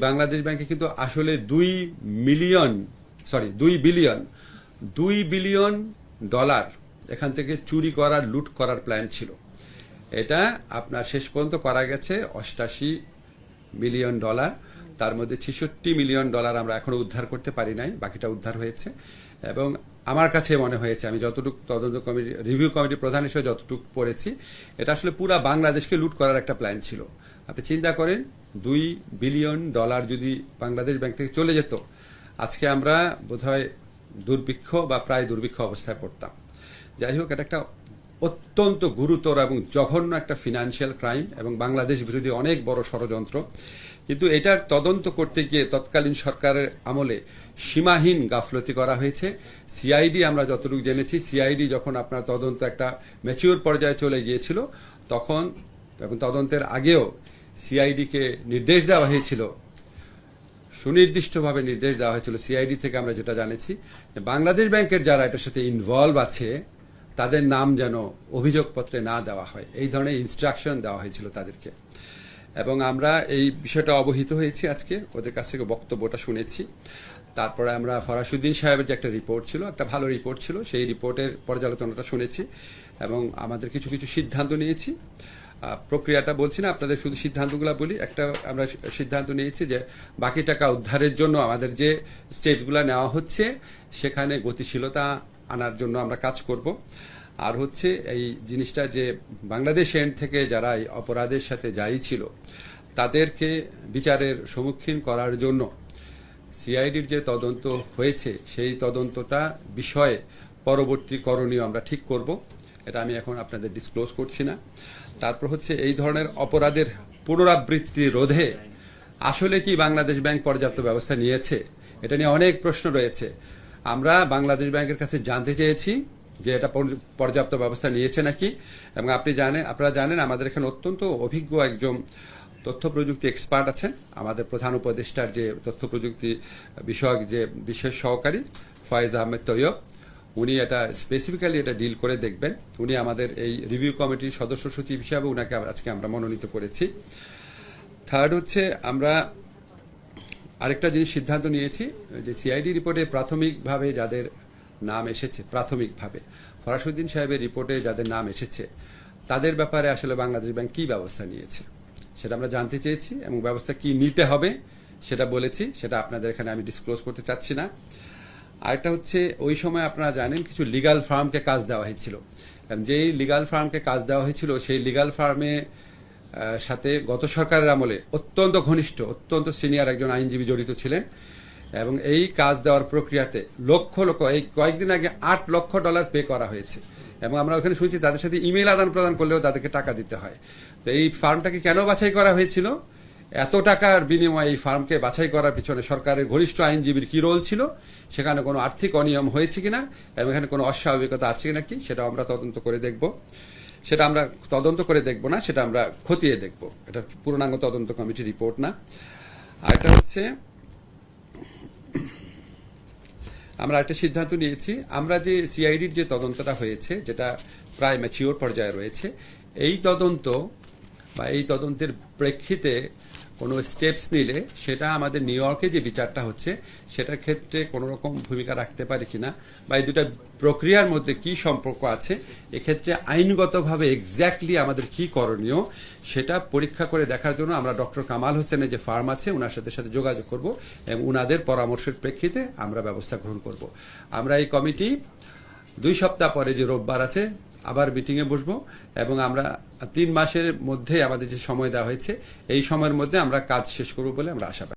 বাংলাদেশ ব্যাংকে কিন্তু আসলে 2 বিলিয়ন ডলার এখান থেকে চুরি করার, লুট করার প্ল্যান ছিল। এটা আপনার শেষ পর্যন্ত করা গেছে 88 মিলিয়ন ডলার। তার মধ্যে 66 মিলিয়ন ডলার আমরা এখনো উদ্ধার করতে পারি নাই, বাকিটা উদ্ধার হয়েছে। এবং আমার কাছে মনে হয়েছে, আমি যতটুকু তদন্ত কমিটি, রিভিউ কমিটি প্রধান হিসেবে যতটুকু পড়েছি, এটা আসলে পুরা বাংলাদেশকে লুট করার একটা প্ল্যান ছিল। আপনি চিন্তা করেন, 2 বিলিয়ন ডলার যদি বাংলাদেশ ব্যাংক থেকে চলে যেত, আজকে আমরা বোধহয় দুর্ভিক্ষ বা প্রায় দুর্ভিক্ষ অবস্থায় পড়তাম। যাই হোক, এটা একটা অত্যন্ত গুরুতর এবং জঘন্য একটা ফিনান্সিয়াল ক্রাইম এবং বাংলাদেশ বিরোধী অনেক বড় ষড়যন্ত্র। কিন্তু এটার তদন্ত করতে গিয়ে তৎকালীন সরকারের আমলে সীমাহীন গাফলতি করা হয়েছে। সিআইডি, আমরা যতটুকু জেনেছি, সিআইডি যখন আপনার তদন্ত একটা ম্যাচিউর পর্যায়ে চলে গিয়েছিল, তখন এবং তদন্তের আগেও সিআইডিকে নির্দেশ দেওয়া হয়েছিল, সুনির্দিষ্টভাবে নির্দেশ দেওয়া হয়েছিল সিআইডি থেকে আমরা যেটা জানেছি, বাংলাদেশ ব্যাংকের যারা এটার সাথে ইনভলভ আছে তাদের নাম যেন অভিযোগপত্রে না দেওয়া হয়। এই ধরনের ইনস্ট্রাকশন দেওয়া হয়েছিল তাদেরকে। এবং আমরা এই বিষয়টা অবহিত হয়েছি, আজকে ওদের কাছ থেকে বক্তব্যটা শুনেছি। তারপরে আমরা ফরাসুদ্দিন সাহেবের যে একটা রিপোর্ট ছিল, একটা ভালো রিপোর্ট ছিল, সেই রিপোর্টের পর্যালোচনাটা শুনেছি এবং আমাদের কিছু কিছু সিদ্ধান্ত নিয়েছি। প্রক্রিয়াটা বলছি না, আপনাদের শুধু সিদ্ধান্তগুলো বলি। একটা আমরা সিদ্ধান্ত নিয়েছি যে বাকি টাকা উদ্ধারের জন্য আমাদের যে স্টেপসগুলো নেওয়া হচ্ছে সেখানে গতিশীলতা আনার জন্য আমরা কাজ করব। আর হচ্ছে এই জিনিসটা যে বাংলাদেশ এন্ড থেকে যারা এই অপরাধের সাথে যাই ছিল তাদেরকে বিচারের সম্মুখীন করার জন্য সিআইডির যে তদন্ত হয়েছে সেই তদন্তটা বিষয়ে পরবর্তী করণীয় আমরা ঠিক করব। এটা আমি এখন আপনাদের ডিসক্লোজ করছি না। তারপর হচ্ছে এই ধরনের অপরাধের পুনরাবৃত্তি রোধে আসলে কি বাংলাদেশ ব্যাংক পর্যাপ্ত ব্যবস্থা নিয়েছে, এটা নিয়ে অনেক প্রশ্ন রয়েছে। আমরা বাংলাদেশ ব্যাংকের কাছে জানতে চেয়েছি যে এটা পর্যাপ্ত ব্যবস্থা নিয়েছে নাকি। এবং আপনারা জানেন আমাদের এখানে অত্যন্ত অভিজ্ঞ একজন তথ্য প্রযুক্তি এক্সপার্ট আছেন, আমাদের প্রধান উপদেষ্টার যে তথ্য প্রযুক্তি বিষয়ক যে বিশেষ সহকারী ফয়েজ আহমেদ তৈয়ব, উনি এটা স্পেসিফিক্যালি এটা ডিল করে দেখবেন। উনি আমাদের এই রিভিউ কমিটির সদস্য সচিব হিসাবে উনাকে আজকে আমরা মনোনীত করেছি। থার্ড হচ্ছে, আমরা আরেকটা জিনিস সিদ্ধান্ত নিয়েছি যে সিআইডি রিপোর্টে প্রাথমিকভাবে যাদের নাম এসেছে, প্রাথমিকভাবে ফরাসুদ্দিন সাহেবের রিপোর্টে যাদের নাম এসেছে তাদের ব্যাপারে আসলে বাংলাদেশ ব্যাংক কি ব্যবস্থা নিয়েছে সেটা আমরা জানতে চেয়েছি এবং ব্যবস্থা কি নিতে হবে সেটা বলেছি। সেটা আপনাদের এখানে আমি ডিসক্লোজ করতে চাচ্ছি না। আরেকটা হচ্ছে, ওই সময় আপনারা জানেন কিছু লিগাল ফার্মকে কাজ দেওয়া হয়েছিল। যেই লিগাল ফার্মকে কাজ দেওয়া হয়েছিল সেই লিগাল ফার্মে সাথে গত সরকারের আমলে অত্যন্ত ঘনিষ্ঠ, অত্যন্ত সিনিয়র একজন আইনজীবী জড়িত ছিলেন এবং এই কাজ দেওয়ার প্রক্রিয়াতে লক্ষ লক্ষ, এই কয়েকদিন আগে $8 লক্ষ পে করা হয়েছে। এবং আমরা ওখানে শুনছি তাদের সাথে ইমেল আদান প্রদান করলেও তাদেরকে টাকা দিতে হয়। তো এই ফার্মটাকে কেন বাছাই করা হয়েছিল, এত টাকার বিনিময়ে এই ফার্মকে বাছাই করার পিছনে সরকারের ঘনিষ্ঠ আইনজীবীর কি রোল ছিল, সেখানে কোনো আর্থিক অনিয়ম হয়েছে কিনা এবং এখানে কোনো অস্বাভাবিকতা আছে নাকি সেটা আমরা তদন্ত করে দেখব। সেটা আমরা তদন্ত করে দেখব না, সেটা আমরা খতিয়ে দেখব। এটা পূর্ণাঙ্গ তদন্ত কমিটির রিপোর্ট না। আরেকটা হচ্ছে, আমরা একটা সিদ্ধান্ত নিয়েছি, আমরা যে সিআইডির যে তদন্তটা হয়েছে যেটা প্রায় ম্যাচিওর পর্যায়ে রয়েছে, এই তদন্ত বা এই তদন্তের প্রেক্ষিতে কোনো স্টেপস নিলে সেটা আমাদের নিউ ইয়র্কে যে বিচারটা হচ্ছে সেটার ক্ষেত্রে কোনো রকম ভূমিকা রাখতে পারে কিনা বা এই দুটা প্রক্রিয়ার মধ্যে কি সম্পর্ক আছে, এক্ষেত্রে আইনগতভাবে এক্স্যাক্টলি আমাদের কি করণীয় সেটা পরীক্ষা করে দেখার জন্য আমরা ডক্টর কামাল হোসেনের যে ফার্ম আছে ওনার সাথে যোগাযোগ করব এবং উনাদের পরামর্শের প্রেক্ষিতে আমরা ব্যবস্থা গ্রহণ করব। আমরা এই কমিটি 2 সপ্তাহ পরে যে রোববার আছে আবার মিটিংয়ে বসবো এবং আমরা 3 মাসের মধ্যে আমাদের যে সময় দেওয়া হয়েছে এই সময়ের মধ্যে আমরা কাজ শেষ করব বলে আমরা আশা